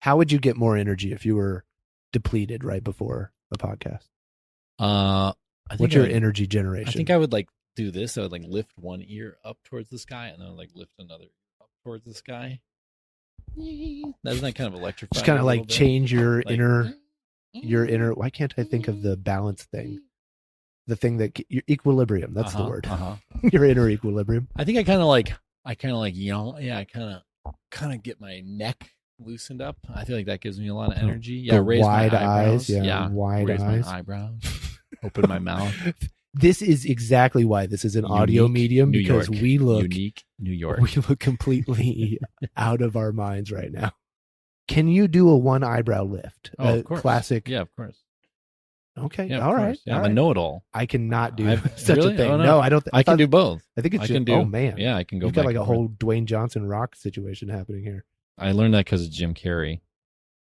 How would you get more energy if you were depleted right before the podcast? What's your energy generation? I think I would like do this. I would like lift one ear up towards the sky and then like lift another up towards the sky. Doesn't that kind of electrify? Just kind of like change your inner. Why can't I think of the balance thing? The thing that your equilibrium. That's the word. Your inner equilibrium. I think I kind of like I kind of get my neck loosened up. I feel like that gives me a lot of energy. Yeah, raise wide my eyes. eyebrows. Yeah, wide raise eyes. my eyebrows. Open my mouth. This is exactly why this is an audio medium, because we look unique New York. We look completely out of our minds right now. Can you do a one eyebrow lift? Oh, of course. Classic. Yeah, of course. Okay. Yeah, all right. Yeah, I'm a know-it-all. I cannot do such a thing. Oh, no, I don't. I can do both. I think it's I can do. Oh man. Yeah, I can go. You've got like a whole Dwayne Johnson rock situation happening here. I learned that because of Jim Carrey.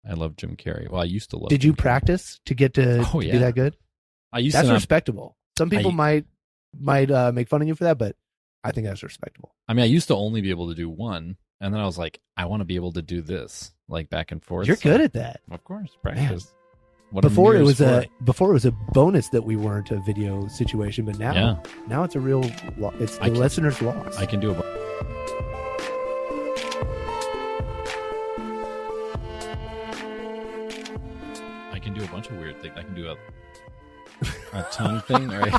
I love Jim Carrey. Well, I used to love. Did you practice to get to be that good? That's respectable. Some people might make fun of you for that, but I think that's respectable. I mean, I used to only be able to do one, and then I was like, I want to be able to do this, like back and forth. You're good at that. Of course, practice. Before it was a bonus that we weren't a video situation, but now it's a real. It's the listener's loss. I can do a. I can do a bunch of weird things. I can do a tongue thing. Right?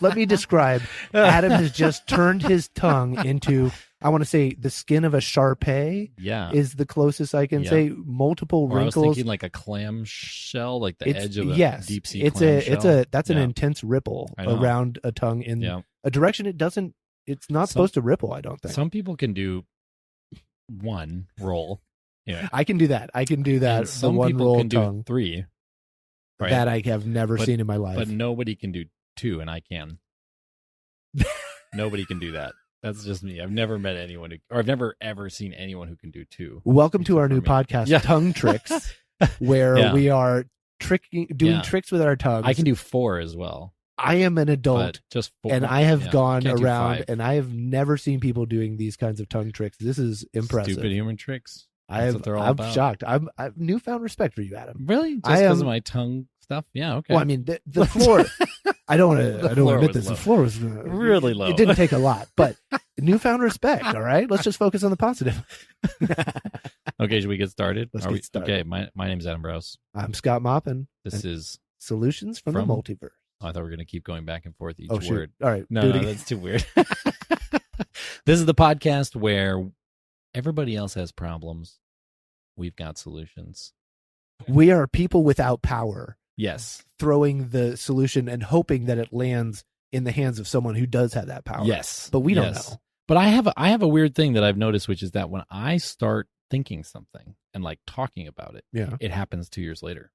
Let me describe. Adam has just turned his tongue into, I want to say, the skin of a Shar-Pei. Yeah, is the closest I can say. Multiple wrinkles. I was thinking like a clam shell, like the edge of a deep sea clam shell. That's an intense ripple around a tongue in a direction it doesn't. It's not supposed to ripple. I don't think. Some people can do one roll. Yeah, I can do that. And some one people roll can tongue. Do 3. Right? That I have never seen in my life. But nobody can do 2, and I can. Nobody can do that. That's just me. I've never met anyone I've never ever seen anyone who can do 2. Welcome to our new podcast, Tongue Tricks, where we are doing tricks with our tongues. I can do 4 as well. I am an adult, just 4, and I have gone around, and I have never seen people doing these kinds of tongue tricks. This is impressive. Stupid human tricks. I'm shocked. I've newfound respect for you, Adam. Really? Just because of my tongue stuff? Yeah, okay. Well, I mean, the floor. I don't want to admit this. Low. The floor was really low. It didn't take a lot, but newfound respect. All right, let's just focus on the positive. Okay, should we get started? Let's get started. Okay, my name's Adam Braus. I'm Scott Maupin. This is Solutions from the Multiverse. Oh, I thought we were going to keep going back and forth each word. Shoot. All right, no, that's too weird. This is the podcast where everybody else has problems. We've got solutions. We are people without power. Yes. Throwing the solution and hoping that it lands in the hands of someone who does have that power. Yes. But we don't know. But I have a weird thing that I've noticed, which is that when I start thinking something and like talking about it, it happens 2 years later.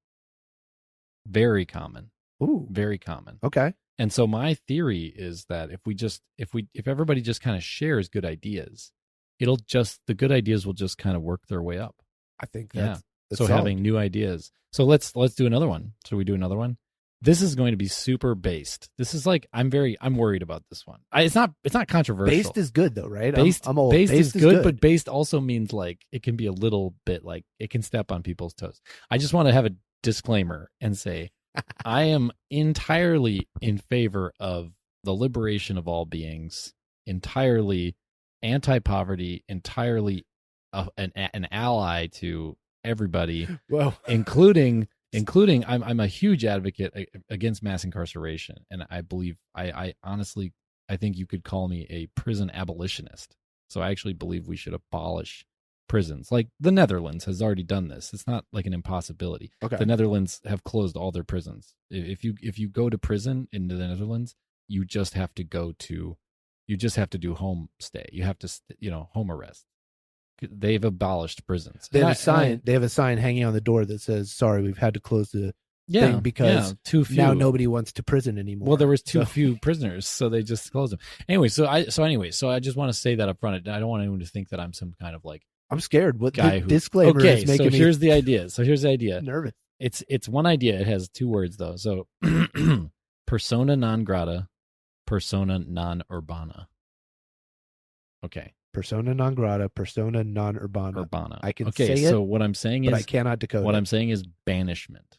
Very common. Ooh. Very common. Okay. And so my theory is that if everybody just kind of shares good ideas, the good ideas will just kind of work their way up. I think that's so solid. Having new ideas. So let's do another one. Should we do another one? This is going to be super based. This is like I'm worried about this one. It's not controversial. Based is good though, right? Based, I'm old. Based is good, but based also means like it can be a little bit like it can step on people's toes. I just want to have a disclaimer and say I am entirely in favor of the liberation of all beings, entirely anti-poverty, entirely an ally to everybody, including I'm a huge advocate against mass incarceration, and I believe I honestly think you could call me a prison abolitionist. So I actually believe we should abolish prisons. Like the Netherlands has already done this. It's not like an impossibility. Okay. The Netherlands have closed all their prisons. If you go to prison in the Netherlands, you just have to do home stay. You have to home arrest. They've abolished prisons. They have a sign. They have a sign hanging on the door that says, "Sorry, we've had to close the thing because too few. Now nobody wants to prison anymore." Well, there was too few prisoners, so they just closed them. Anyway, so I just want to say that up front. I don't want anyone to think that I'm some kind of like I'm scared. What guy disclaimer is making me here's the idea. So here's the idea. Nervous. It's one idea. It has 2 words though. So persona non grata, persona non urbana. Okay. persona non grata, persona non urbana. Urbana. I can okay, say it, so what I'm saying but is I cannot decode what it. I'm saying is banishment,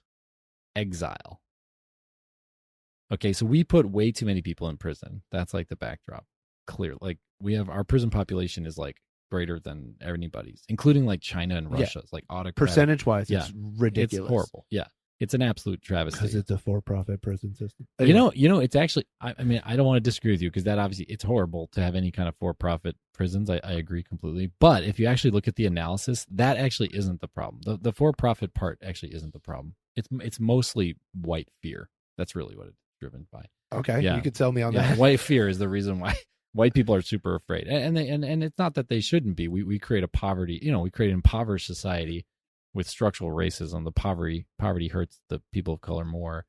exile. Okay, so we put way too many people in prison. That's like the backdrop. Clear. Like we have our prison population is like greater than anybody's, including like China and Russia. It's like autocratic. Percentage-wise, it's ridiculous. It's horrible. Yeah. It's an absolute travesty. Because it's a for-profit prison system. Anyway. You know, it's actually, I mean, I don't want to disagree with you because that obviously, it's horrible to have any kind of for-profit prisons. I agree completely. But if you actually look at the analysis, that actually isn't the problem. The for-profit part actually isn't the problem. It's mostly white fear. That's really what it's driven by. Okay, you could sell me on that. White fear is the reason why white people are super afraid. And it's not that they shouldn't be. We create a poverty, we create an impoverished society with structural racism. The poverty hurts the people of color more.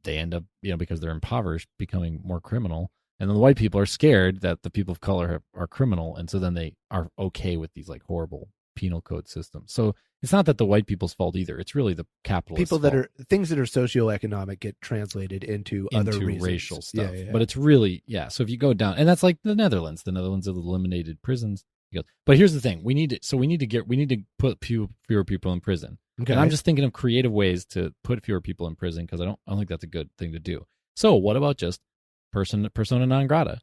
They end up, because they're impoverished, becoming more criminal. And then the white people are scared that the people of color are criminal, and so then they are okay with these like horrible penal code systems. So it's not that the white people's fault either. It's really the capitalist people that fault. are things that are socioeconomic get translated into other reasons. Racial stuff. Yeah. But it's really So if you go down, and that's like the Netherlands. The Netherlands have eliminated prisons. But here's the thing: we need to put fewer people in prison. Okay. And I'm just thinking of creative ways to put fewer people in prison because I don't think that's a good thing to do. So what about just persona non grata?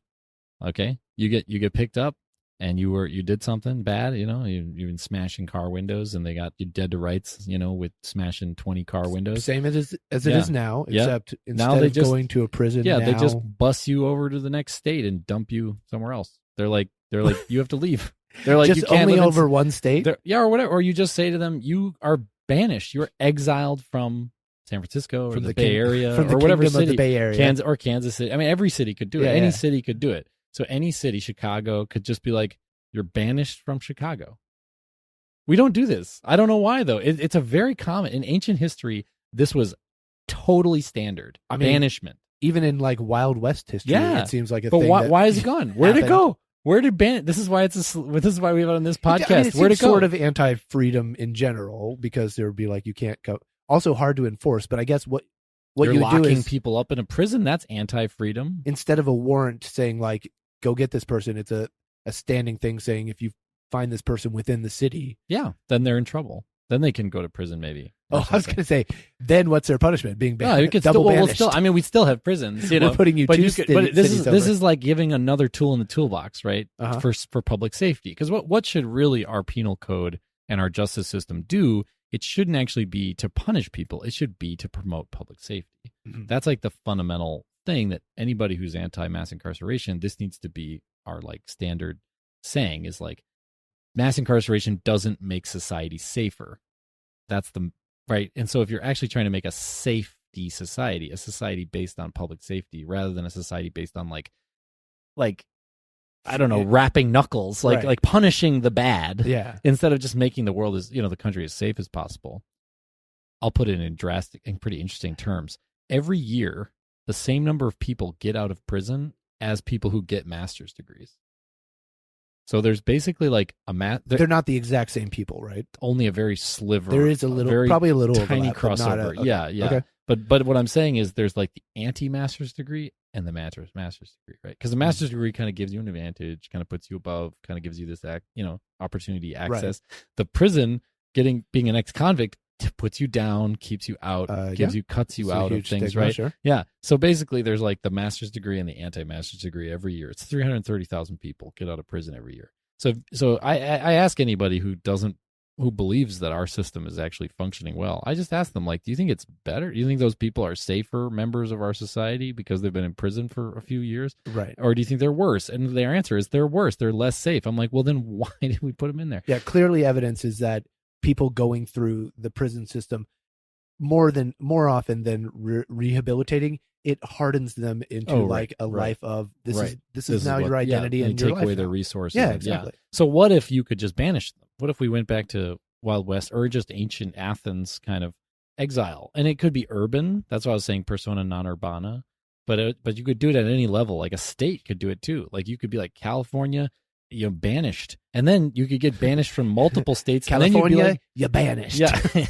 Okay, you get picked up and you did something bad. You've been smashing car windows and they got you dead to rights. With smashing 20 car windows. Same as it is now, except instead now of going to a prison, they just bus you over to the next state and dump you somewhere else. They're like you have to leave. They're like, just you can't only live over one state. Or whatever. Or you just say to them, you are banished. You're exiled from San Francisco or the Bay Area from or whatever city, of the Bay Area, Kansas City. I mean, every city could do it. Any city could do it. So any city, Chicago, could just be like, you're banished from Chicago. We don't do this. I don't know why though. It's a very common in ancient history. This was totally standard. Banishment. Even in like Wild West history, it seems like a thing. But why is it gone? Where'd it go? Where did this is why this is why we have it on this podcast. Where'd it go? Sort of anti-freedom in general because there would be like you can't go. Also hard to enforce, but I guess what you're you locking do is people up in a prison. That's anti-freedom. Instead of a warrant saying like go get this person, it's a standing thing saying if you find this person within the city, then they're in trouble. Then they can go to prison maybe. Oh, I was going to say, then what's their punishment? Being banned? No, we still have prisons. We're putting you this is like giving another tool in the toolbox, right? For public safety. Because what should really our penal code and our justice system do? It shouldn't actually be to punish people. It should be to promote public safety. Mm-hmm. That's like the fundamental thing that anybody who's anti-mass incarceration, this needs to be our like standard saying is like, mass incarceration doesn't make society safer. That's the right. And so if you're actually trying to make a safety society, a society based on public safety, rather than a society based on like I don't know, rapping knuckles, like punishing the bad, instead of just making the world as the country as safe as possible. I'll put it in drastic and pretty interesting terms. Every year, the same number of people get out of prison as people who get master's degrees. So there's basically like they're not the exact same people, right? Only a very sliver. There is probably a little tiny overlap, crossover. Yeah. Okay. But what I'm saying is there's like the anti-master's degree and the master's degree, right? Because the master's degree kind of gives you an advantage, kind of puts you above, kind of gives you this opportunity access. Right. The prison being an ex-convict puts you down, keeps you out, cuts you out of things, right? Sure. Yeah. So basically, there's like the master's degree and the anti-master's degree every year. It's 330,000 people get out of prison every year. So I ask anybody who believes that our system is actually functioning well. I just ask them, like, do you think it's better? Do you think those people are safer members of our society because they've been in prison for a few years? Right. Or do you think they're worse? And their answer is they're worse. They're less safe. I'm like, well, then why did we put them in there? Yeah, clearly evidence is that people going through the prison system more often than rehabilitating, it hardens them into life of this is now your identity and take your away life their now. resources. Yeah, exactly. Yeah. So what if you could just banish them? What if we went back to Wild West or just ancient Athens kind of exile? And it could be urban. That's why I was saying persona non urbana. But you could do it at any level. Like a state could do it too. Like you could be like California, banished, and then you could get banished from multiple states. California, and then you're banished. Yeah.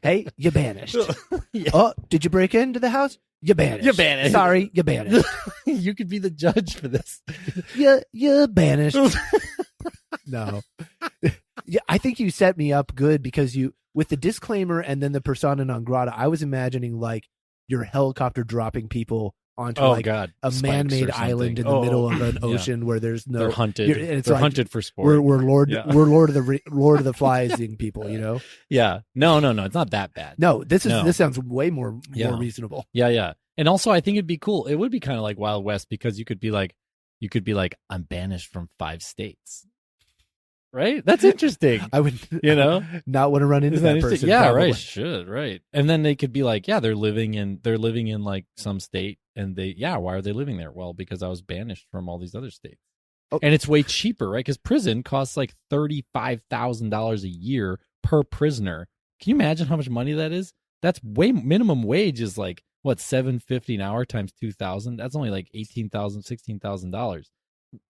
Hey, you banished. Yeah. Oh, did you break into the house? You banished. You banished. Sorry, you banished. You could be the judge for this. You banished. No. Yeah, I think you set me up good because you, with the disclaimer and then the persona non grata, I was imagining like your helicopter dropping people onto a Spikes man-made island in the middle of an ocean where there's no. They're hunted. They're hunted for sport. We're Lord of the Fliesing people, you know. Yeah. No. It's not that bad. No, this sounds way more reasonable. Yeah. And also, I think it'd be cool. It would be kind of like Wild West because you could be like, I'm banished from 5 states. Right? That's interesting. I would, not want to run into that person. Yeah, probably. right. Should, right. And then they could be like, yeah, they're living in like some state, and why are they living there? Well, because I was banished from all these other states. Oh. And it's way cheaper, right? Because prison costs like $35,000 a year per prisoner. Can you imagine how much money that is? That's minimum wage is like what, $7.50 an hour times 2,000? That's only like $18,000, $16,000.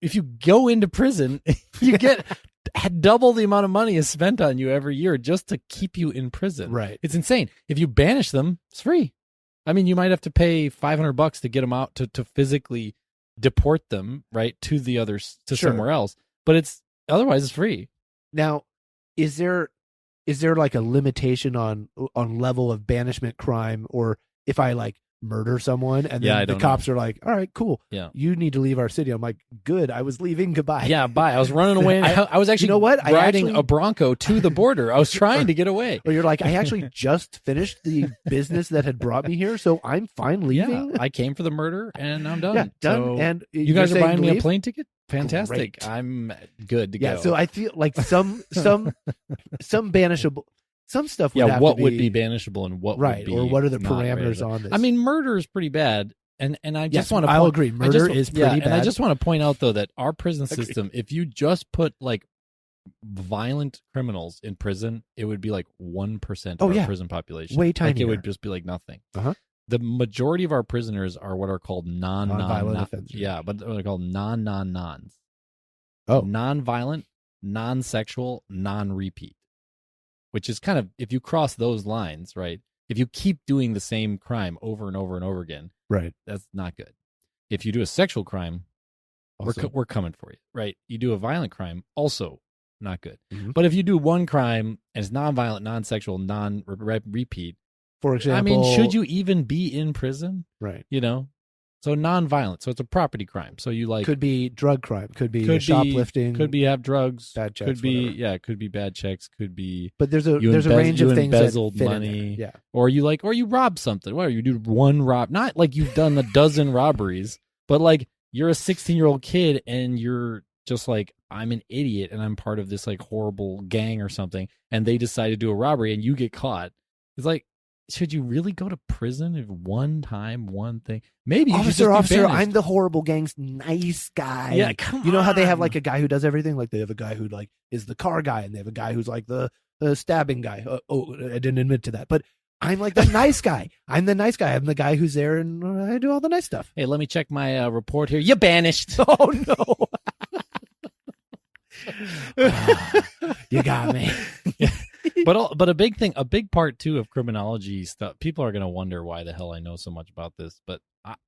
If you go into prison, you get double the amount of money is spent on you every year just to keep you in prison. Right. It's insane. If you banish them, it's free. I mean, you might have to pay $500 to get them out to physically deport them, right, to the others, to somewhere else. But otherwise it's free. Now, is there like a limitation on level of banishment crime, or if I like murder someone and then the cops are like, all right, cool, you need to leave our city? I'm like, good, I was leaving, goodbye. Yeah, bye. I was running away. I was actually riding a Bronco to the border. I was trying to get away. Or you're like, I actually just finished the business that had brought me here, so I'm fine leaving. Yeah, I came for the murder and I'm done. Yeah, done. So and you guys are buying me a plane ticket? Fantastic. Great. I'm good to go. Yeah, so I feel like some banishable. Some stuff would have what to be, would be banishable and what would be, or what are the parameters on this? I mean, murder is pretty bad, and I just want to. I'll agree, murder is pretty bad. And I just want to point out though that our prison system, if you just put like violent criminals in prison, it would be like 1% of our prison population. Way tinier. Like it would just be like nothing. Uh-huh. The majority of our prisoners are what are called non-violent offenders. Yeah, but they're called non-nons. Oh, non-violent, non-sexual, non-repeat. Which is kind of, if you cross those lines, right? If you keep doing the same crime over and over and over again, right, that's not good. If you do a sexual crime, we're coming for you, right? You do a violent crime, also not good. Mm-hmm. But if you do one crime and it's non-violent, non-sexual, non-repeat, for example, I mean, should you even be in prison? Right. So non-violent. So it's a property crime. So you like could be drug crime, could be shoplifting, could be have drugs, bad checks, could be could be bad checks, could be. But there's a range of things embezzled that fit money, in there. or you rob something. Well, you do one rob, not like you've done a dozen robberies, but like you're a 16-year-old kid and you're just like, I'm an idiot and I'm part of this like horrible gang or something, and they decide to do a robbery and you get caught. It's like, should you really go to prison if one thing? Maybe you officer, I'm the horrible gang's nice guy. Yeah, come on. You know how they have like a guy who does everything? Like they have a guy who like is the car guy, and they have a guy who's like the stabbing guy. I didn't admit to that, but I'm like the nice guy. I'm the nice guy. I'm the guy who's there, and I do all the nice stuff. Hey, let me check my report here. You're banished. Oh no. You got me. But a big part too of criminology stuff. People are going to wonder why the hell I know so much about this, but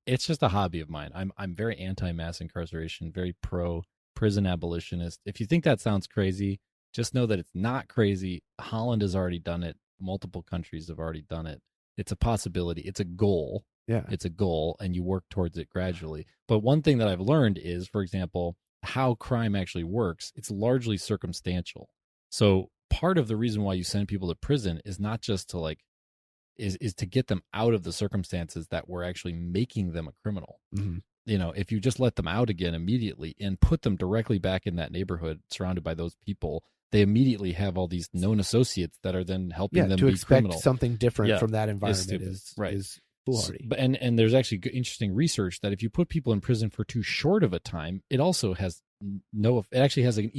it's just a hobby of mine. I'm very anti-mass incarceration, very pro prison abolitionist. If you think that sounds crazy, just know that it's not crazy. Holland has already done it. Multiple countries have already done it. It's a possibility. It's a goal. Yeah, it's a goal, and you work towards it gradually. But one thing that I've learned is, for example, how crime actually works. It's largely circumstantial. So part of the reason why you send people to prison is not just to like is to get them out of the circumstances that were actually making them a criminal. Mm-hmm. If you just let them out again immediately and put them directly back in that neighborhood surrounded by those people, they immediately have all these known associates that are then helping them to be expect criminal. Something different from that environment is foolhardy. And there's actually interesting research that if you put people in prison for too short of a time, it also has it actually has an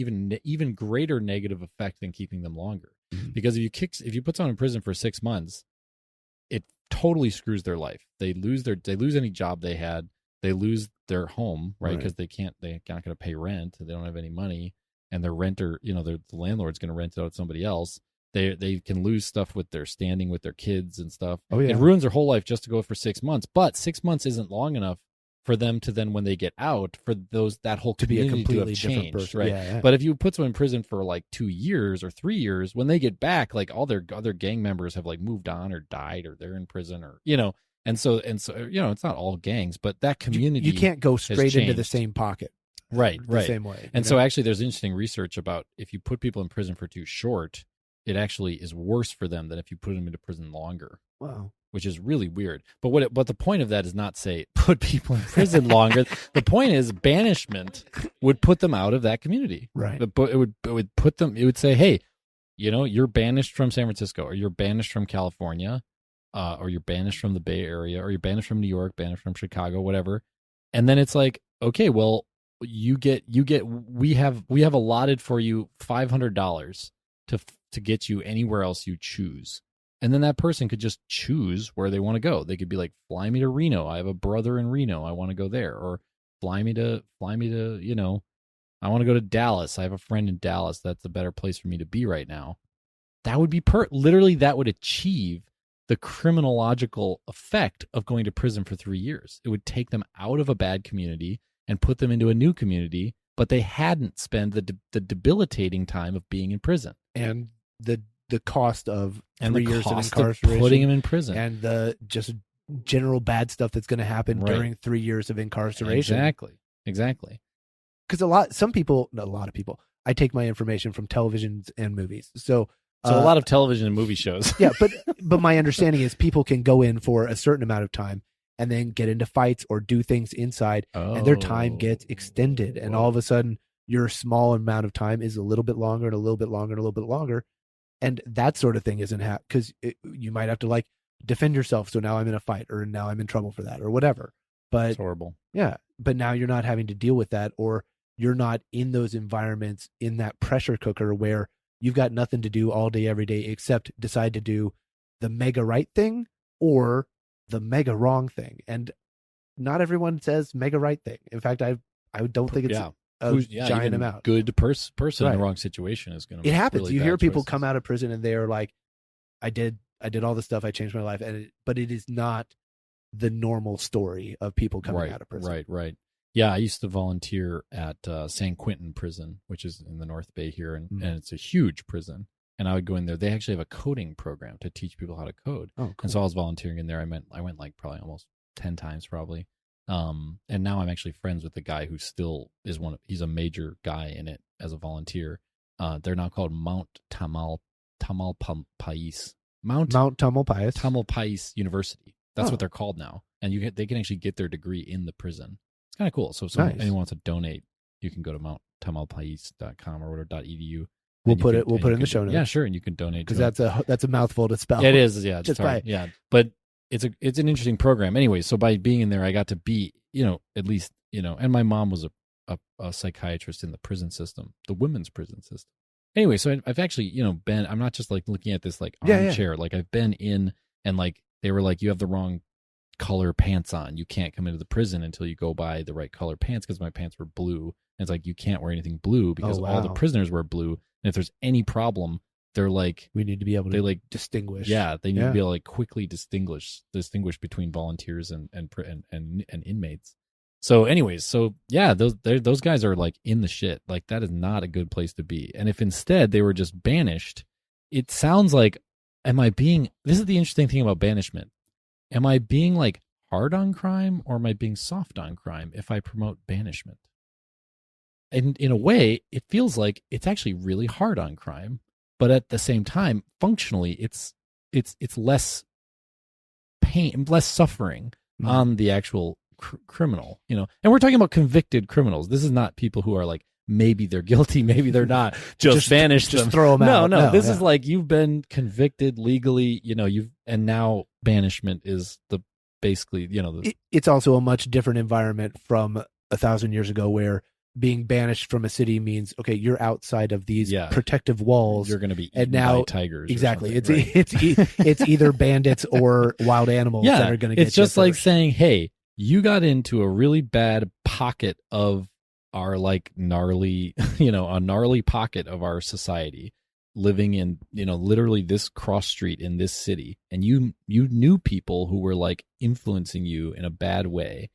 even greater negative effect than keeping them longer. Mm-hmm. Because if you put someone in prison for 6 months, it totally screws their life. They lose any job they had. They lose their home, right? Because they're not going to pay rent. They don't have any money, and their renter, the landlord's going to rent it out to somebody else. They can lose stuff with their standing with their kids and stuff. Oh, yeah. It ruins their whole life just to go for 6 months. But 6 months isn't long enough for them to then, when they get out, for that whole community to be a completely have different changed, person. right? Yeah. But if you put someone in prison for like 2 years or 3 years, when they get back, like all their other gang members have like moved on or died, or they're in prison, or and so it's not all gangs, but that community you can't go straight into the same pocket, right? Same way. And so actually, there's interesting research about if you put people in prison for too short, it actually is worse for them than if you put them into prison longer. Wow. Which is really weird. But the point of that is not say put people in prison longer. The point is banishment would put them out of that community. Right. But it would put them. It would say, hey, you're banished from San Francisco, or you're banished from California, or you're banished from the Bay Area, or you're banished from New York, banished from Chicago, whatever. And then it's like, okay, well, we have allotted for you $500 to get you anywhere else you choose. And then that person could just choose where they want to go. They could be like, fly me to Reno. I have a brother in Reno. I want to go there. Or fly me to, I want to go to Dallas. I have a friend in Dallas. That's a better place for me to be right now. That would be literally that would achieve the criminological effect of going to prison for 3 years. It would take them out of a bad community and put them into a new community, but they hadn't spent the debilitating time of being in prison. And the cost of and 3 years of incarceration, putting him in prison, and the just general bad stuff that's going to happen during 3 years of incarceration. Exactly. Because a lot of people, I take my information from televisions and movies. So a lot of television and movie shows. Yeah, but my understanding is people can go in for a certain amount of time and then get into fights or do things inside, and their time gets extended. And all of a sudden, your small amount of time is a little bit longer and a little bit longer and a little bit longer. And that sort of thing isn't because you might have to like defend yourself. So now I'm in a fight, or now I'm in trouble for that, or whatever. But it's horrible. Yeah. But now you're not having to deal with that, or you're not in those environments in that pressure cooker where you've got nothing to do all day, every day, except decide to do the mega right thing or the mega wrong thing. And not everyone says mega right thing. In fact, I don't think it's a giant amount. Good person in the wrong situation is going to. It happens. Really you hear people choices. Come out of prison and they are like, I did all this stuff. I changed my life. But it is not the normal story of people coming out of prison. Right. Yeah, I used to volunteer at San Quentin Prison, which is in the North Bay here, and it's a huge prison. And I would go in there. They actually have a coding program to teach people how to code. Oh, cool. And so I was volunteering in there. I went like probably almost 10 times probably. And now I'm actually friends with the guy who still is he's a major guy in it as a volunteer. They're now called Mount Tamalpais. Mount Tamalpais University. That's what they're called now. And they can actually get their degree in the prison. It's kind of cool. So if anyone wants to donate, you can go to mounttamalpais.com or whatever.edu. We'll put it in the show notes. Yeah, sure, and you can donate because that's a mouthful to spell. It is, yeah. Yeah, but it's an interesting program. Anyway, so by being in there, I got to be, at least, and my mom was a psychiatrist in the prison system, the women's prison system. Anyway, so I've actually, been. I'm not just like looking at this like armchair. Yeah. Like I've been in, and like they were like, you have the wrong color pants on. You can't come into the prison until you go buy the right color pants, because my pants were blue. And it's like, you can't wear anything blue because all the prisoners wear blue. And if there's any problem, they're like, we need to be able to distinguish. Yeah, they need to be able to like quickly distinguish between volunteers and inmates. So anyways, those guys are like in the shit. Like that is not a good place to be. And if instead they were just banished, it sounds like, this is the interesting thing about banishment. Am I being like hard on crime, or am I being soft on crime if I promote banishment? And in a way, it feels like it's actually really hard on crime, but at the same time, functionally, it's less pain, less suffering on the actual criminal, And we're talking about convicted criminals. This is not people who are like, maybe they're guilty, maybe they're not. Just banish them. Just throw them out. No. This is like you've been convicted legally. And now banishment is basically. It's also a much different environment from 1,000 years ago, where being banished from a city means, okay, you're outside of these protective walls. You're going to be eaten by tigers. Exactly. It's either bandits or wild animals that are going to get you. It's just like saying, hey, you got into a really bad pocket of our like gnarly, a gnarly pocket of our society. living in, literally this cross street in this city, and you knew people who were like influencing you in a bad way.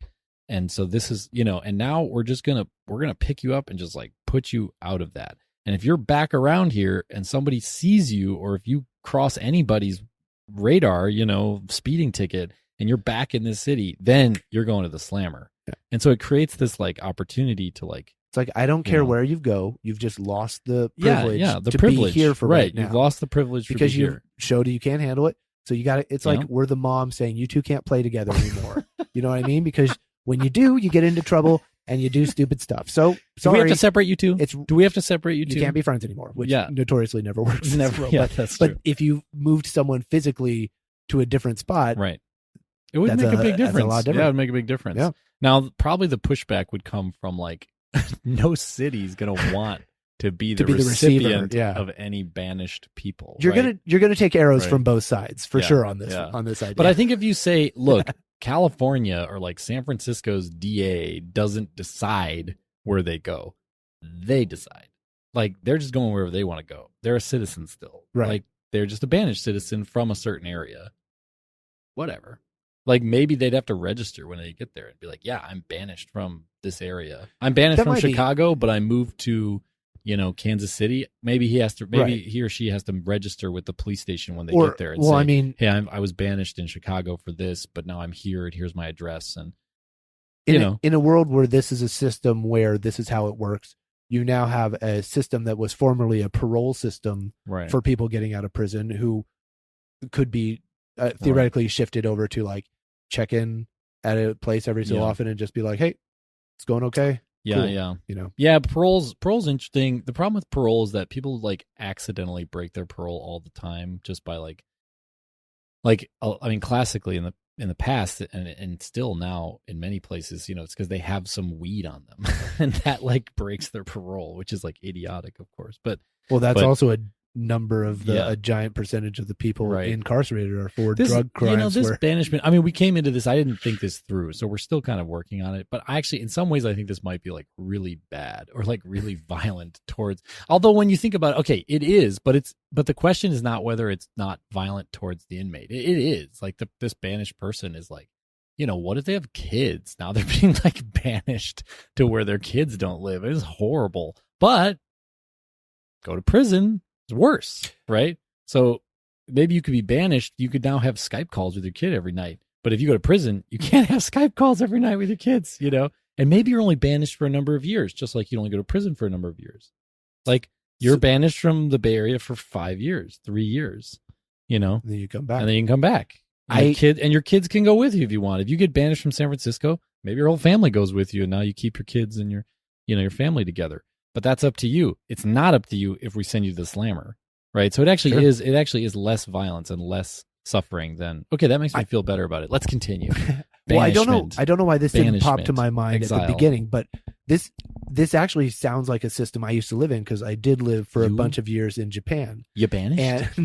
And so this is, and now we're going to pick you up and just like put you out of that. And if you're back around here and somebody sees you, or if you cross anybody's radar, speeding ticket, and you're back in this city, then you're going to the slammer. Yeah. And so it creates this like opportunity to like, it's like, I don't care where you go. You've just lost the privilege the to privilege. Be here for right now. You've lost the privilege because you here. Showed you can't handle it. So you got to, it's like we're the mom saying you two can't play together anymore. You know what I mean? Because when you do, you get into trouble and you do stupid stuff. So sorry. Do we have to separate you two? Do we have to separate you two? You can't be friends anymore, which notoriously never works. Never. Yeah, that's true. But if you moved someone physically to a different spot, right. It would make a big difference. That's a lot different. Yeah, it would make a big difference. Yeah. Now, probably the pushback would come from like, no city's going to want to be the recipient of any banished people. You're gonna take arrows from both sides for sure on this idea. But I think if you say, look, California or like San Francisco's DA doesn't decide where they go, they decide. Like they're just going wherever they want to go. They're a citizen still. Right. Like they're just a banished citizen from a certain area. Whatever. Like maybe they'd have to register when they get there and be like, yeah, I'm banished from this area. I'm banished from Chicago, but I moved to, Kansas City. Maybe he or she has to register with the police station when they get there and say, hey, I was banished in Chicago for this, but now I'm here and here's my address. And in a world where this is a system where this is how it works, you now have a system that was formerly a parole system for people getting out of prison who could be theoretically shifted over to like check in at a place every so often and just be like, hey, it's going okay. Yeah, cool. Yeah. Parole's interesting. The problem with parole is that people like accidentally break their parole all the time just by classically in the past and still now in many places, it's because they have some weed on them and that like breaks their parole, which is like idiotic, of course. But also a number of a giant percentage of the people incarcerated are for drug crimes. This banishment, I mean, we came into this, I didn't think this through, so we're still kind of working on it, but actually in some ways I think this might be like really bad or like really violent towards, although when you think about it, okay, it is, but the question is not whether it's not violent towards the inmate. It is like this banished person is like, what if they have kids? Now they're being like banished to where their kids don't live. It is horrible, but go to prison. Worse, right? So maybe you could be banished. You could now have Skype calls with your kid every night. But if you go to prison, you can't have Skype calls every night with your kids, And maybe you're only banished for a number of years, just like you only go to prison for a number of years. Like you're banished from the Bay Area for 5 years, 3 years, And then you come back. And then you can come back. And your kids can go with you if you want. If you get banished from San Francisco, maybe your whole family goes with you, and now you keep your kids and your family together. But that's up to you. It's not up to you if we send you to the slammer, right? So it actually is less violence and less suffering than, okay, that makes me feel better about it. Let's continue. Well, I don't know why this didn't pop to my mind at the beginning, but this actually sounds like a system I used to live in because I did live for a bunch of years in Japan. You banished?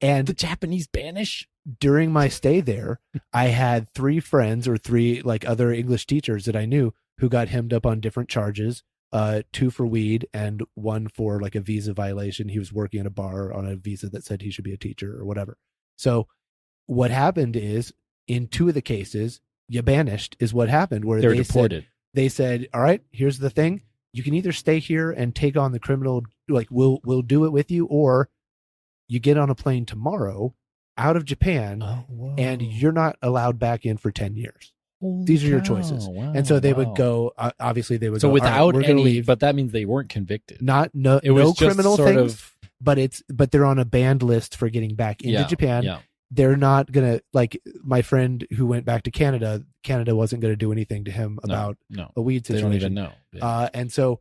And the Japanese banish? During my stay there, I had 3 friends or 3 like other English teachers that I knew who got hemmed up on different charges. 2 for weed and 1 for like a visa violation. He was working at a bar on a visa that said he should be a teacher or whatever. So what happened is in 2 of the cases, you banished is what happened where they deported. They said, all right, here's the thing. You can either stay here and take on the criminal, like we'll do it with you, or you get on a plane tomorrow out of Japan and you're not allowed back in for 10 years. These are your choices. Wow, and so they would go, obviously they would go, without we're any, leave. But that means they weren't convicted. No criminal things, but they're on a banned list for getting back into Japan. Yeah. They're not going to, like my friend who went back to Canada wasn't going to do anything to him about a weed situation. They don't even know. Yeah. And so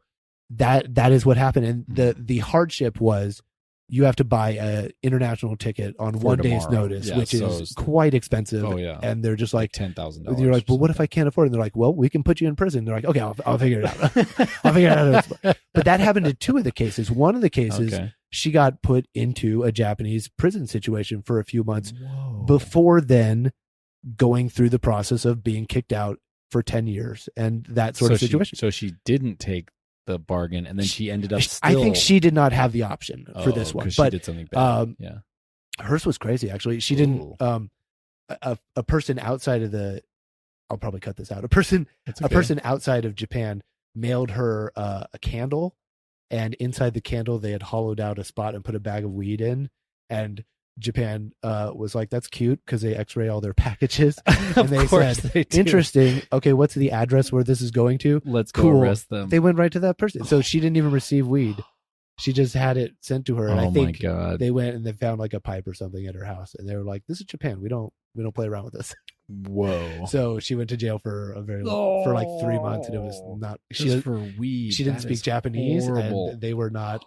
that is what happened. And the hardship was you have to buy an international ticket on 1 day's notice, which is quite expensive. Oh, yeah. And they're just like $10,000. You're like, well, what if I can't afford it? And they're like, well, we can put you in prison. They're like, okay, I'll figure it out. I'll figure it out. But that happened in 2 of the cases. One of the cases, she got put into a Japanese prison situation for a few months before then going through the process of being kicked out for 10 years and that sort of situation. So she didn't take the bargain, and then she ended up I think she did not have the option for this one, but she did something bad. Hers was crazy. Actually, she didn't. A person outside of the, I'll probably cut this out. A person outside of Japan mailed her a candle, and inside the candle they had hollowed out a spot and put a bag of weed in, and Japan was like, that's cute, because they x-ray all their packages. And they said, interesting. Okay, what's the address where this is going to? Let's go arrest them. They went right to that person. So she didn't even receive weed. She just had it sent to her. And I think they went and they found like a pipe or something at her house. And they were like, this is Japan. We don't play around with this. Whoa. So she went to jail for for like 3 months, and it was not for weed. She didn't speak Japanese, and they were not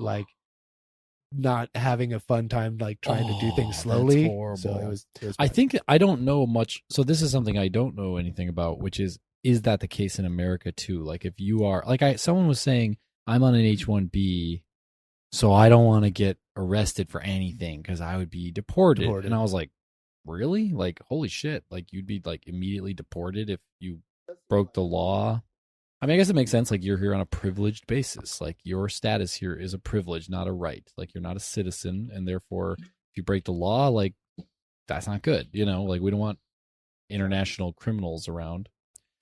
having a fun time, like trying to do things slowly. So it was I think I don't know much. So this is something I don't know anything about, which is that the case in America too? Like if you are someone was saying, I'm on an H-1B, so I don't want to get arrested for anything because I would be deported. And I was like, really? Like, holy shit. Like you'd be like immediately deported if you broke the law. I mean, I guess it makes sense. Like you're here on a privileged basis. Like your status here is a privilege, not a right. Like you're not a citizen, and therefore, if you break the law, like that's not good. You know, like we don't want international criminals around.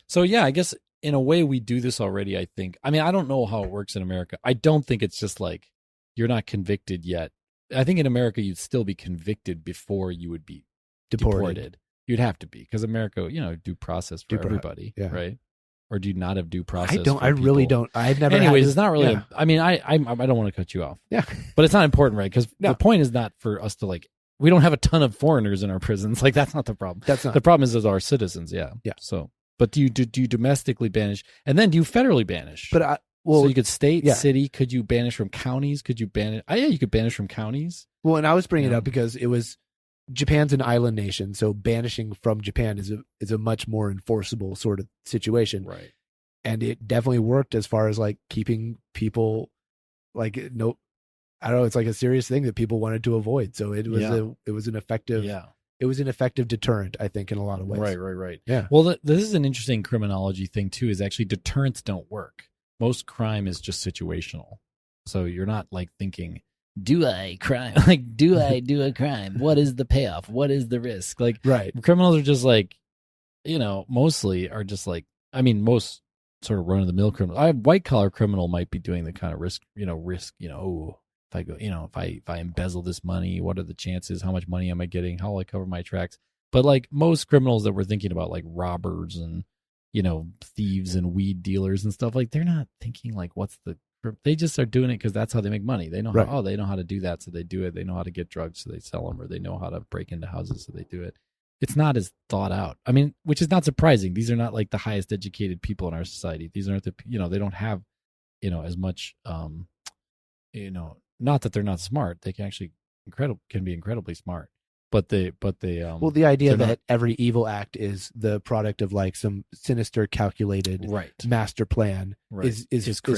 So yeah, I guess in a way we do this already. I think. I mean, I don't know how it works in America. I don't think it's just like you're not convicted yet. I think in America you'd still be convicted before you would be deported. You'd have to be, because America, due process for everybody, right? Or do you not have due process? I really don't. I've never. Anyways, it's not really. Yeah. I mean, I don't want to cut you off. Yeah, but it's not important, right? Because the point is not for us to like. We don't have a ton of foreigners in our prisons. Like that's not the problem. That's not the problem. Is our citizens. Yeah. Yeah. So, but do you domestically banish, and then do you federally banish? But so you could state, city. Could you banish from counties? Could you banish? You could banish from counties. Well, and I was bringing it up because it was. Japan's an island nation, so banishing from Japan is a much more enforceable sort of situation. Right. And it definitely worked as far as like keeping people I don't know, it's like a serious thing that people wanted to avoid. So it was an effective deterrent, I think, in a lot of ways. Right. Yeah. Well, this is an interesting criminology thing too, is actually deterrents don't work. Most crime is just situational. So you're not like thinking, do I crime? Like, do I do a crime? What is the payoff? What is the risk? Like, right. Criminals are just like, mostly are just like, I mean, most sort of run of the mill criminal. White collar criminal might be doing the kind of risk, if I go, if I embezzle this money, what are the chances? How much money am I getting? How will I cover my tracks? But like most criminals that we're thinking about, like robbers and, thieves and weed dealers and stuff, like they're not thinking like, they just are doing it because that's how they make money. They know how, they know how to do that, so they do it. They know how to get drugs, so they sell them, or they know how to break into houses, so they do it. It's not as thought out. I mean, which is not surprising. These are not like the highest educated people in our society. These aren't they don't have, as much, not that they're not smart. They can be incredibly smart. But the idea that every evil act is the product of like some sinister calculated master plan is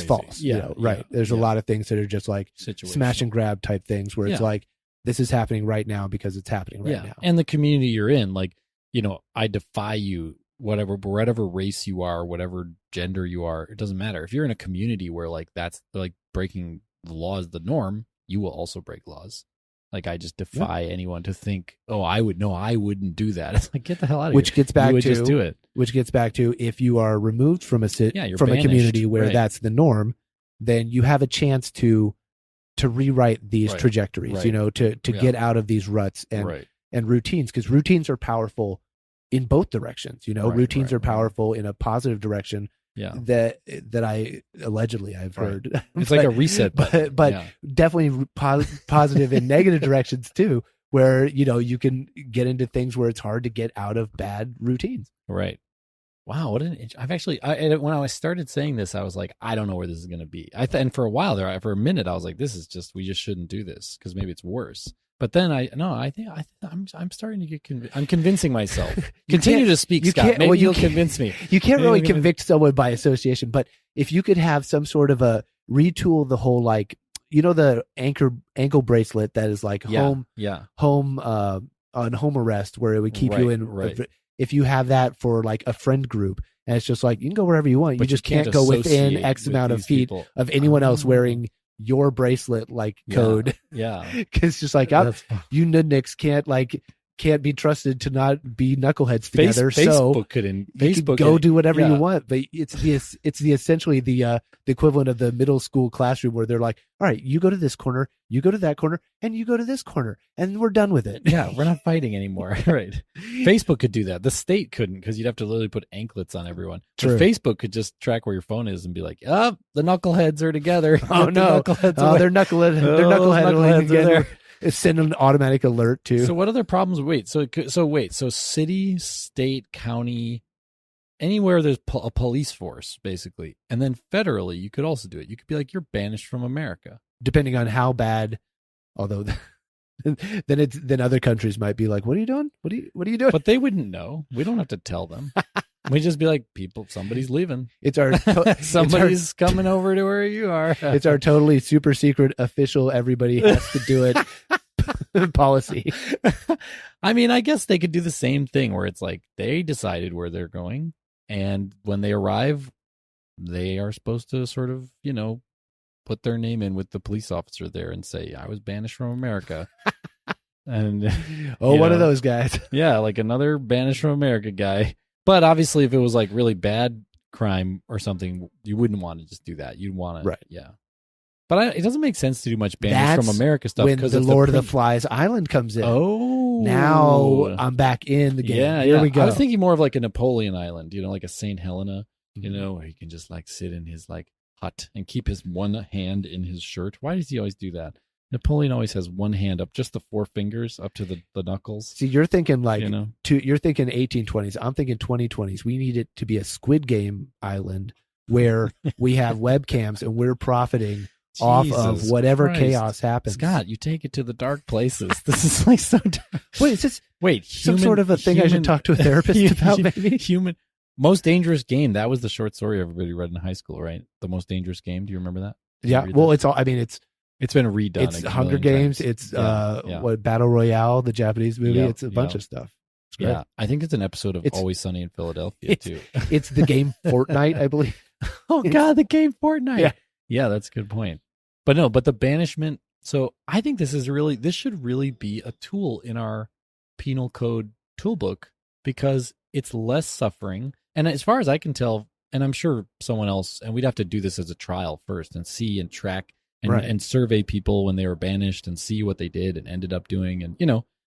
false. Yeah, right. There's a lot of things that are just like smash and grab type things where it's like, this is happening right now because it's happening right now. And the community you're in, like, I defy you, whatever race you are, whatever gender you are, it doesn't matter. If you're in a community where like that's like breaking the law is the norm, you will also break laws. Like, I just defy anyone to think, I wouldn't do that. It's like, get the hell out of here. Just do it. Which gets back to, if you are removed from a community where that's the norm, then you have a chance to rewrite these trajectories, to get out of these ruts and routines, because routines are powerful in both directions. Routines are powerful in a positive direction. Yeah, that I've heard. It's like a reset button. but definitely positive in negative directions too, where you can get into things where it's hard to get out of bad routines. Right. Wow, I've actually when I started saying this, I was like, I don't know where this is going to be. And for a while there, for a minute, I was like, we just shouldn't do this because maybe it's worse. But then I'm starting to get convinced. I'm convincing myself. Continue to speak, Scott. Maybe you'll convince me. You can't really convict someone by association, but if you could have some sort of a retool the whole, like, the ankle bracelet that is like home on home arrest, where it would keep you in. If you have that for like a friend group, And it's just like, you can go wherever you want. But you just can't go within X amount of feet people. of anyone else wearing your bracelet code. Yeah. Cause it's just like, you nudniks can't be trusted to not be knuckleheads together. Facebook couldn't. You can go do whatever you want, but it's essentially the equivalent of the middle school classroom where they're like, all right, you go to this corner, you go to that corner, and you go to this corner, and we're done with it. Yeah, we're not fighting anymore. Right. Facebook could do that. The state couldn't, because you'd have to literally put anklets on everyone. True. But Facebook could just track where your phone is and be like, the knuckleheads are together. Oh no, they're knuckleheading again. Send an automatic alert too. So what other problems? So city, state, county, anywhere there's a police force, basically, and then federally, you could also do it. You could be like, you're banished from America, depending on how bad. Although, then other countries might be like, "What are you doing? What are you doing?" But they wouldn't know. We don't have to tell them. We just be like, somebody's leaving. Somebody's coming over to where you are. It's our totally super secret official. Everybody has to do it policy. I mean, I guess they could do the same thing where it's like they decided where they're going, and when they arrive, they are supposed to sort of, put their name in with the police officer there and say, "I was banished from America." And one of those guys. Yeah, like another banished from America guy. But obviously, if it was like really bad crime or something, you wouldn't want to just do that. You'd want to, right? Yeah. But it doesn't make sense to do much banished from America stuff, because the Lord of the Flies Island comes in. Oh, now I'm back in the game. Yeah, Here we go. I was thinking more of like a Napoleon Island, like a St. Helena, where he can just like sit in his like hut and keep his one hand in his shirt. Why does he always do that? Napoleon always has one hand up, just the four fingers up to the knuckles. See, you're thinking you're thinking 1820s. I'm thinking 2020s. We need it to be a Squid Game island where we have webcams and we're profiting off of whatever chaos happens. Scott, you take it to the dark places. This is like so dark. Wait, is this some sort of a thing I should talk to a therapist about, maybe? Most Dangerous Game. That was the short story everybody read in high school, right? The Most Dangerous Game. Do you remember that? Yeah. Well, it's all, it's been redone. It's Hunger Games. Times. It's Battle Royale, the Japanese movie. It's a bunch of stuff. Yeah, I think it's an episode of Always Sunny in Philadelphia too. It's the game Fortnite, I believe. Oh God, the game Fortnite. Yeah, that's a good point. But the banishment. So I think this should really be a tool in our penal code toolbook, because it's less suffering. And as far as I can tell, and I'm sure someone else, and we'd have to do this as a trial first and see and track. And survey people when they were banished and see what they did and ended up doing, and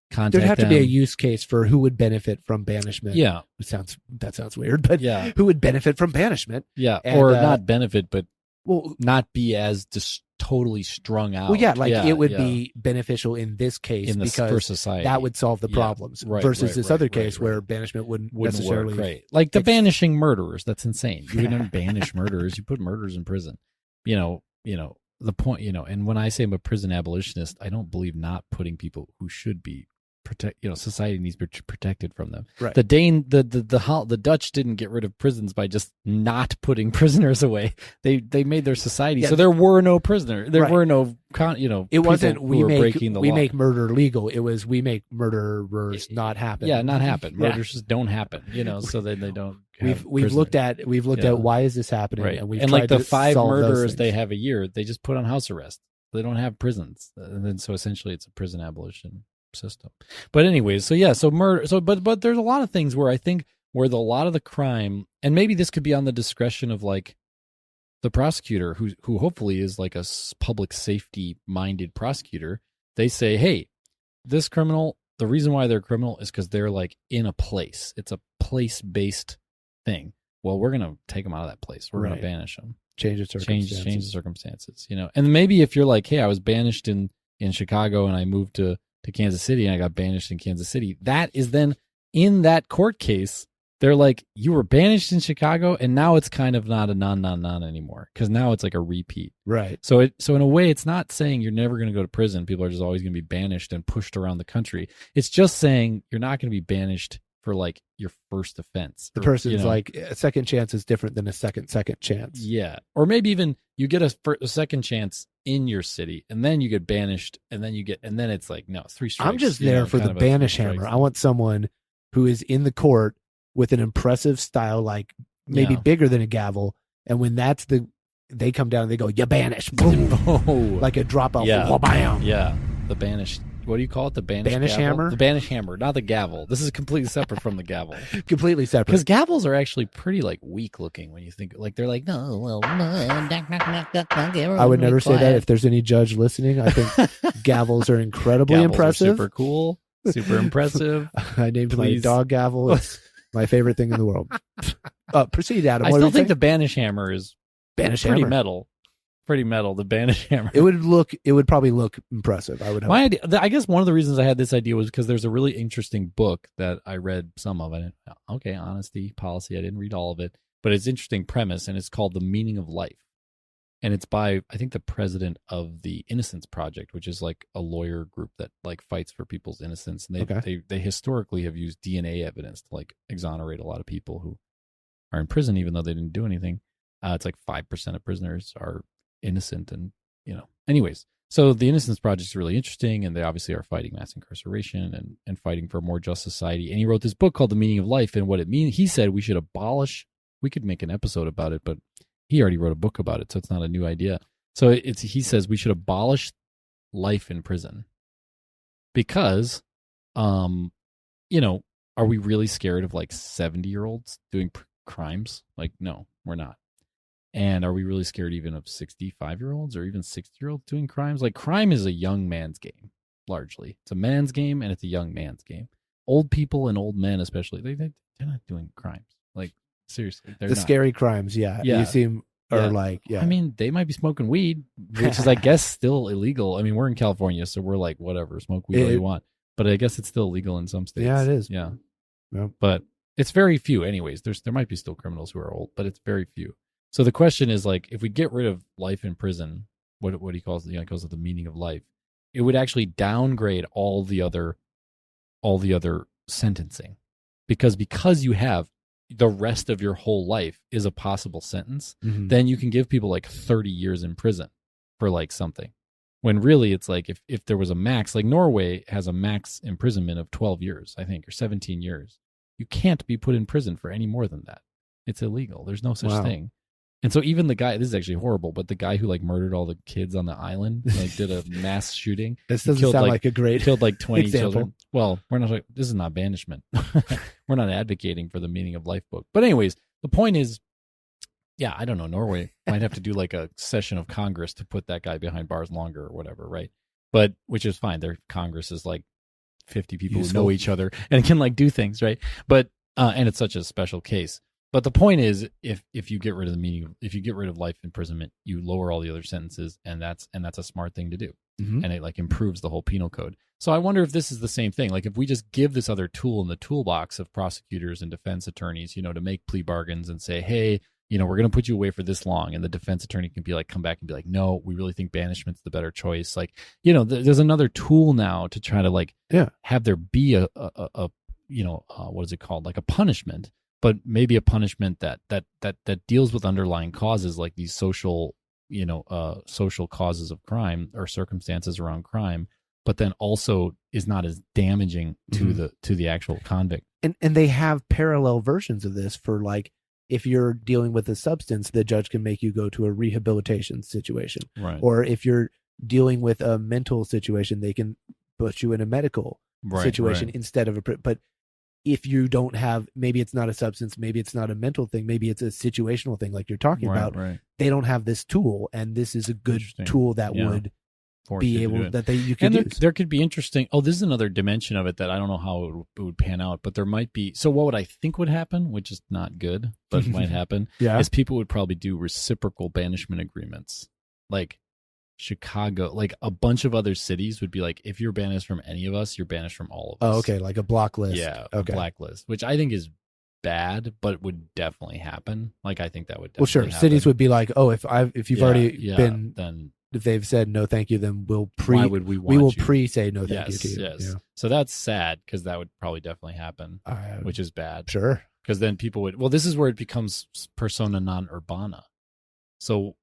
contact There'd have them. to be a use case for who would benefit from banishment. Yeah, that sounds weird, but who would benefit from banishment? Yeah, or not benefit, but not be as just totally strung out. Well, it would be beneficial in this case for society. That would solve the problems versus this other case where banishment wouldn't necessarily work. Right. Like the banishing murderers. That's insane. You wouldn't banish murderers. You put murderers in prison. The point, and when I say I'm a prison abolitionist, I don't believe not putting people who should be society needs to be protected from them. Right. The Dutch didn't get rid of prisons by just not putting prisoners away. They made their society so there were no prisoners. There were no it wasn't we make law. Murder legal. It was we make murderers not happen. Yeah, not happen. Murders just don't happen. So then they don't. We've looked at why is this happening, right. and we've and tried like the to 5 solve murderers they have a year, they just put on house arrest. They don't have prisons, and then so essentially it's a prison abolition system. But anyways, but there's a lot of things where I think where a lot of the crime, and maybe this could be on the discretion of like the prosecutor who hopefully is like a public safety minded prosecutor. They say, hey, this criminal, the reason why they're criminal is because they're like in a place. It's a place based thing. Well, we're gonna take them out of that place. We're gonna banish them. Change the circumstances. Change the circumstances. And maybe if you're like, hey, I was banished in Chicago and I moved to Kansas City and I got banished in Kansas City, that is then in that court case, they're like, you were banished in Chicago and now it's kind of not a non anymore, because now it's like a repeat. Right. So in a way, it's not saying you're never going to go to prison. People are just always going to be banished and pushed around the country. It's just saying you're not going to be banished for like your first offense. The person's like, a second chance is different than a second chance. Yeah. Or maybe even you get a second chance in your city and then you get banished and then it's like, no, 3 strikes. I'm just there for the banish hammer. I want someone who is in the court with an impressive style, like maybe bigger than a gavel. And when they come down and they go, "You banish," boom, like a drop off. Yeah, bam. Yeah, the banish. What do you call it? The banish hammer? The banish hammer, not the gavel. This is completely separate from the gavel. Completely separate. Because gavels are actually pretty like weak looking when you think like they're like no. Well, I would never say that. If there's any judge listening, I think gavels are incredibly impressive. Super cool. Super impressive. I named my dog Gavel. It's my favorite thing in the world. Proceed, Adam. I still think the banish hammer is pretty metal. Pretty metal, the banish hammer. It would probably look impressive. I would hope. My idea, I guess one of the reasons I had this idea was because there's a really interesting book that I read some of it. Okay, honesty policy. I didn't read all of it, but it's an interesting premise, and it's called The Meaning of Life. And it's by, I think, the president of the Innocence Project, which is like a lawyer group that like fights for people's innocence. And they historically have used DNA evidence to like exonerate a lot of people who are in prison, even though they didn't do anything. It's like 5% of prisoners are innocent, and anyways, so the Innocence Project is really interesting, and they obviously are fighting mass incarceration and fighting for a more just society. And he wrote this book called The Meaning of Life, and what it means, he said we could make an episode about it, but he already wrote a book about it, so it's not a new idea. So he says we should abolish life in prison because are we really scared of like 70-year-olds doing crimes? Like, no, we're not. And are we really scared even of 65-year-olds or even 60-year-olds doing crimes? Like, crime is a young man's game, largely. It's a man's game, and it's a young man's game. Old people and old men, especially, they're not doing crimes. Like, seriously, they're not. Scary crimes, yeah. You seem, or like, yeah. I mean, they might be smoking weed, which is, I guess, still illegal. I mean, we're in California, so we're like, whatever, smoke weed all you want. But I guess it's still illegal in some states. Yeah, it is. Yeah. But it's very few, anyways. There might be still criminals who are old, but it's very few. So the question is, like, if we get rid of life in prison, what he calls he calls it the meaning of life, it would actually downgrade all the other sentencing, because you have the rest of your whole life is a possible sentence. Mm-hmm. Then you can give people like 30 years in prison for like something, when really it's like if there was a max, like Norway has a max imprisonment of 12 years, I think, or 17 years. You can't be put in prison for any more than that. It's illegal. There's no such thing. And so even the guy, this is actually horrible, but the guy who like murdered all the kids on the island, like did a mass shooting. This doesn't sound like a great killed like 20 example. Children. Well, this is not banishment. We're not advocating for the Meaning of Life book. But anyways, the point is, yeah, I don't know. Norway might have to do like a session of Congress to put that guy behind bars longer or whatever, right? But which is fine. Their Congress is like 50 people who know each other and can like do things, right? But and it's such a special case. But the point is, if you get rid of if you get rid of life imprisonment, you lower all the other sentences, and that's a smart thing to do, mm-hmm. and it like improves the whole penal code. So I wonder if this is the same thing. Like if we just give this other tool in the toolbox of prosecutors and defense attorneys, to make plea bargains and say, hey, we're going to put you away for this long, and the defense attorney can be like, come back and be like, no, we really think banishment's the better choice. Like, there's another tool now to try to like have there be a what is it called, like a punishment. But maybe a punishment that deals with underlying causes, like these social causes of crime or circumstances around crime, but then also is not as damaging to mm-hmm. the actual convict. And they have parallel versions of this for like, if you're dealing with a substance, the judge can make you go to a rehabilitation situation. Right. Or if you're dealing with a mental situation, they can put you in a medical situation instead of but if you don't have, maybe it's not a substance, maybe it's not a mental thing, maybe it's a situational thing like you're talking about, they don't have this tool, and this is a good tool that would be able, that you can use. There could be interesting, this is another dimension of it that I don't know how it would pan out, but there might be, so what would I think would happen, which is not good, but might happen, is people would probably do reciprocal banishment agreements. Like, Chicago, like a bunch of other cities would be like, if you're banished from any of us, you're banished from all of us. Oh, okay, like a block list. Yeah, a blacklist, which I think is bad, but would definitely happen. Like, I think that would definitely happen. Cities would be like, oh, if you've already been, then if they've said no thank you, then why would we want will you? say no thank you to you. Yes. Yeah. So that's sad, because that would probably definitely happen, which is bad. Sure. Because then people would, this is where it becomes persona non urbana. So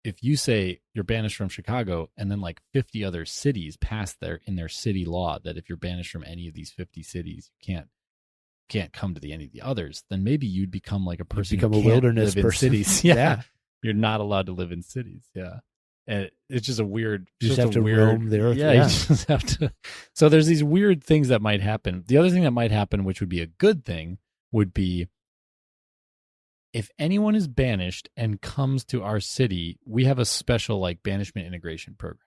if you say you're banished from Chicago, and then like 50 other cities pass in their city law that if you're banished from any of these 50 cities, you can't. can't come to any of the others, then maybe you'd become like a person become who a can't wilderness live in person. cities. Yeah. You're not allowed to live in cities. Yeah. And it's just a weird, you just have to roam the earth. Yeah, you just have to. So there's these weird things that might happen. The other thing that might happen, which would be a good thing, would be if anyone is banished and comes to our city, we have a special like banishment integration program,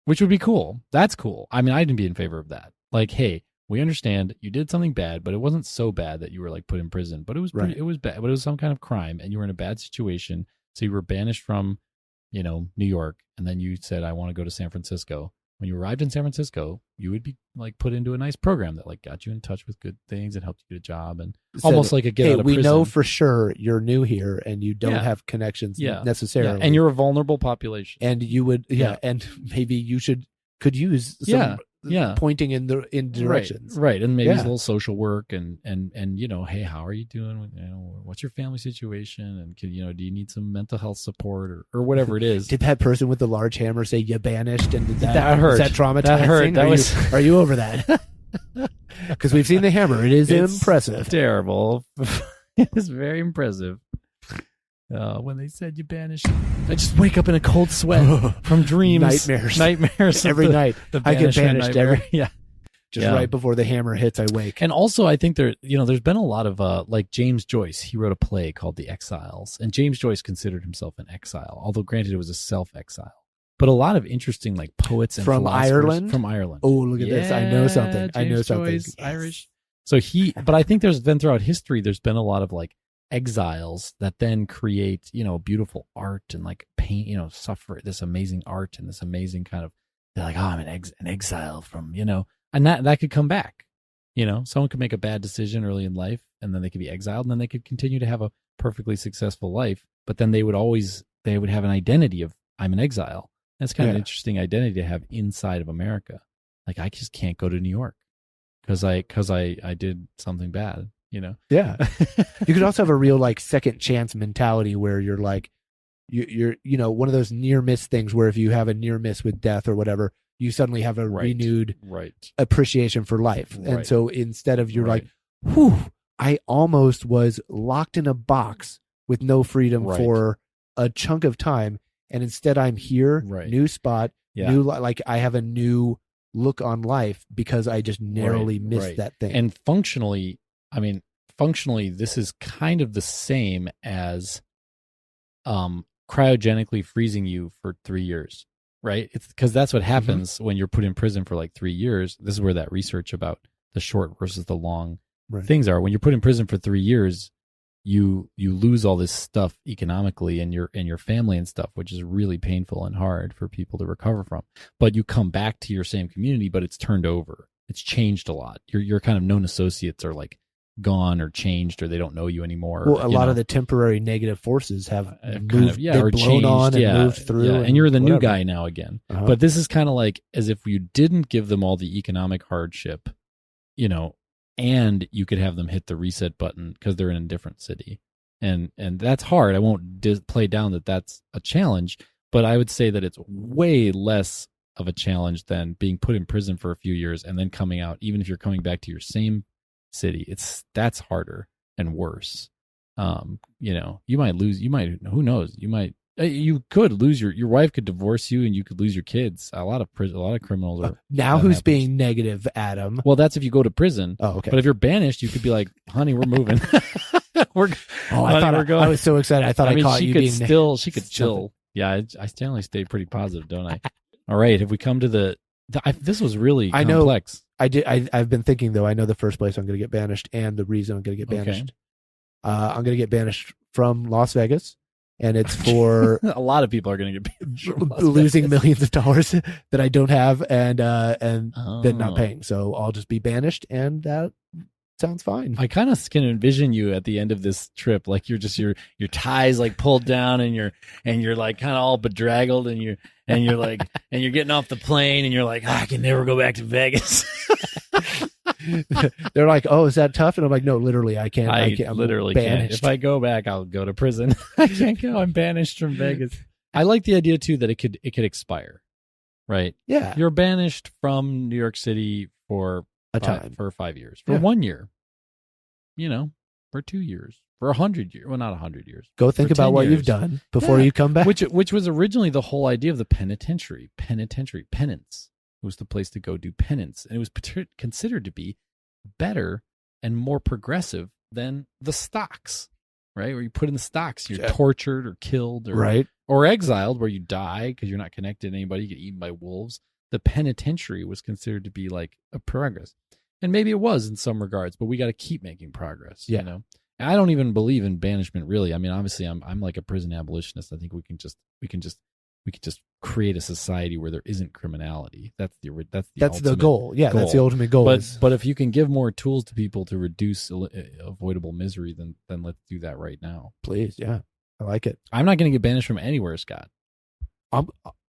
which would be cool. That's cool. I mean, I'd be in favor of that. Like, hey, we understand you did something bad, but it wasn't so bad that you were like put in prison. But it was it was bad. But it was some kind of crime, and you were in a bad situation. So you were banished from, New York, and then you said, I want to go to San Francisco. When you arrived in San Francisco, you would be like put into a nice program that like got you in touch with good things and helped you get a job, and almost like a get out of prison. We know for sure you're new here and you don't have connections necessarily. Yeah. And you're a vulnerable population. And you would, and maybe you could use some pointing in directions. Right. And maybe a little social work and hey, how are you doing? What's your family situation? And do you need some mental health support or whatever it is? Did that person with the large hammer say you banished? And did that hurt? Was that traumatizing? That hurt. Are you over that? Because we've seen the hammer. It's impressive. Terrible. It's very impressive. When they said you banished, I just wake up in a cold sweat from dreams, nightmares every night. I get banished every right before the hammer hits. I wake. And also, I think there's been a lot of like James Joyce. He wrote a play called The Exiles, and James Joyce considered himself an exile, although granted it was a self-exile. But a lot of interesting like poets and from Ireland. Oh, look at this! I know something. James Joyce, Irish. So but I think there's been throughout history, there's been a lot of like exiles that then create, beautiful art and like paint, suffer this amazing art and this amazing kind of, they're like, oh, I'm an exile from, and that could come back. Someone could make a bad decision early in life and then they could be exiled and then they could continue to have a perfectly successful life. But then they would have an identity of I'm an exile. That's kind of an interesting identity to have inside of America. Like I just can't go to New York because I did something bad. Yeah. You could also have a real like second chance mentality where you're like, you're one of those near miss things where if you have a near miss with death or whatever, you suddenly have a renewed appreciation for life. And so instead of you're like, whew, I almost was locked in a box with no freedom for a chunk of time. And instead I'm here, new spot, new, like I have a new look on life because I just narrowly missed that thing. And functionally, this is kind of the same as cryogenically freezing you for 3 years, right? It's because that's what happens when you're put in prison for like 3 years. This is where that research about the short versus the long things are. When you're put in prison for 3 years, you lose all this stuff economically and your family and stuff, which is really painful and hard for people to recover from. But you come back to your same community, but it's turned over. It's changed a lot. Your kind of known associates are like gone or changed, or they don't know you anymore. Well, a lot of the temporary negative forces have moved, or blown changed, on and moved through. And you're the new guy now again. But this is kind of like as if you didn't give them all the economic hardship, and you could have them hit the reset button because they're in a different city. And that's hard. I won't play down that that's a challenge, but I would say that it's way less of a challenge than being put in prison for a few years and then coming out, even if you're coming back to your same city. That's harder and worse. You might lose, who knows, you could lose your wife could divorce you and you could lose your kids. A lot of criminals are now who's happens. Being negative, Adam? Well, that's if you go to prison. Oh, okay. But if you're banished, you could be like, honey, we're moving. I was so excited. I thought I caught you being she could still. Yeah, I generally stay pretty positive, don't I? All right. If we come to this was really complex. I've been thinking though. I know the first place I'm going to get banished and the reason I'm going to get banished. Okay. I'm going to get banished from Las Vegas, and it's for a lot of people are going to get banished losing millions of dollars that I don't have and then not paying. So I'll just be banished, and that sounds fine. I kind of can envision you at the end of this trip, like you're just your ties like pulled down, and you're like kind of all bedraggled, and you're like and you're getting off the plane, and you're like, I can never go back to Vegas. They're like, oh, is that tough? And I'm like, no, literally, I can't. I'm literally can't. If I go back, I'll go to prison. I can't go. I'm banished from Vegas. I like the idea too that it could expire, right? Yeah, you're banished from New York City for time. For 5 years. For 1 year. For 2 years. For 100 years. Well, not 100 years. Go think about what you've done before you come back. Which was originally the whole idea of the penitentiary. Penance. It was the place to go do penance. And it was considered to be better and more progressive than the stocks, right? Where you put in the stocks, you're tortured or killed or exiled, where you die because you're not connected to anybody, you get eaten by wolves. The penitentiary was considered to be like a progress. And maybe it was in some regards, but we got to keep making progress, you know? And I don't even believe in banishment, really. I mean, obviously I'm like a prison abolitionist. I think we can just create a society where there isn't criminality. That's the goal. Yeah, that's the ultimate goal. But if you can give more tools to people to reduce avoidable misery, then let's do that right now. Please, yeah, I like it. I'm not going to get banished from anywhere, Scott. I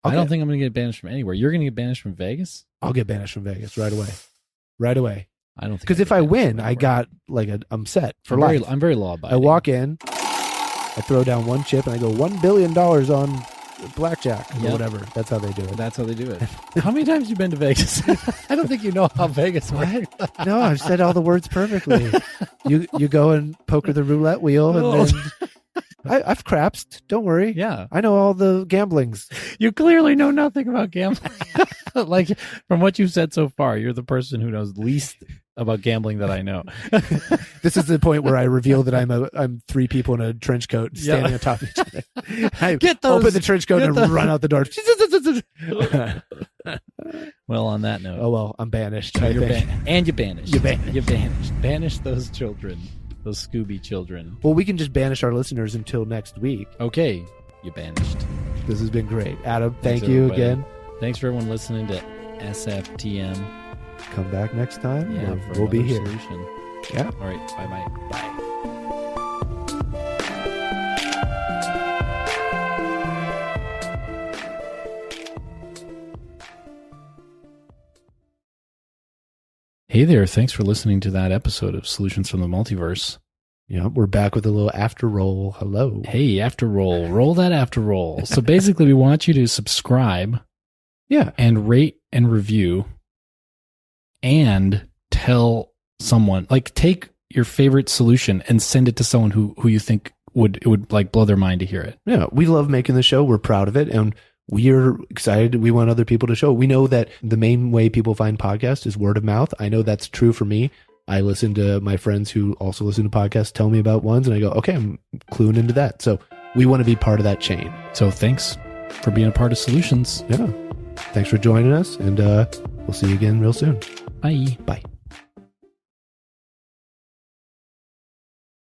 don't think I'm going to get banished from anywhere. You're going to get banished from Vegas? I'll get banished from Vegas right away. Right away. I don't think because if I win, I got I'm set for life. I'm very law-abiding. I walk in, I throw down one chip, and I go $1 billion on blackjack or whatever. That's how they do it. How many times have you been to Vegas? I don't think you know how Vegas works. No, I've said all the words perfectly. You go and poker the roulette wheel, and then I've crapsed. Don't worry. Yeah, I know all the gamblings. You clearly know nothing about gambling. Like from what you've said so far, you're the person who knows least about gambling that I know. This is the point where I reveal that I'm three people in a trench coat standing on top of each other. I open the trench coat and run out the door. Well, on that note, I'm banished. You're banished. You're banished. Banish those children, those Scooby children. Well, we can just banish our listeners until next week. Okay, you're banished. This has been great, Adam. Thank you again. Thanks for everyone listening to SFTM. Come back next time. Yeah, we'll be here. Solution. Yeah. All right. Bye. Hey there. Thanks for listening to that episode of Solutions from the Multiverse. Yeah, we're back with a little after roll. Hello. Hey, after roll. Roll that after roll. So basically, we want you to subscribe. Yeah. And rate and review and tell someone, like, take your favorite solution and send it to someone who you think would like blow their mind to hear it. Yeah. We love making the show. We're proud of it. And we're excited. We want other people to show. We know that the main way people find podcasts is word of mouth. I know that's true for me. I listen to my friends who also listen to podcasts tell me about ones, and I go, okay, I'm cluing into that. So we want to be part of that chain. So thanks for being a part of Solutions. Yeah. Thanks for joining us, and we'll see you again real soon. Bye. Bye.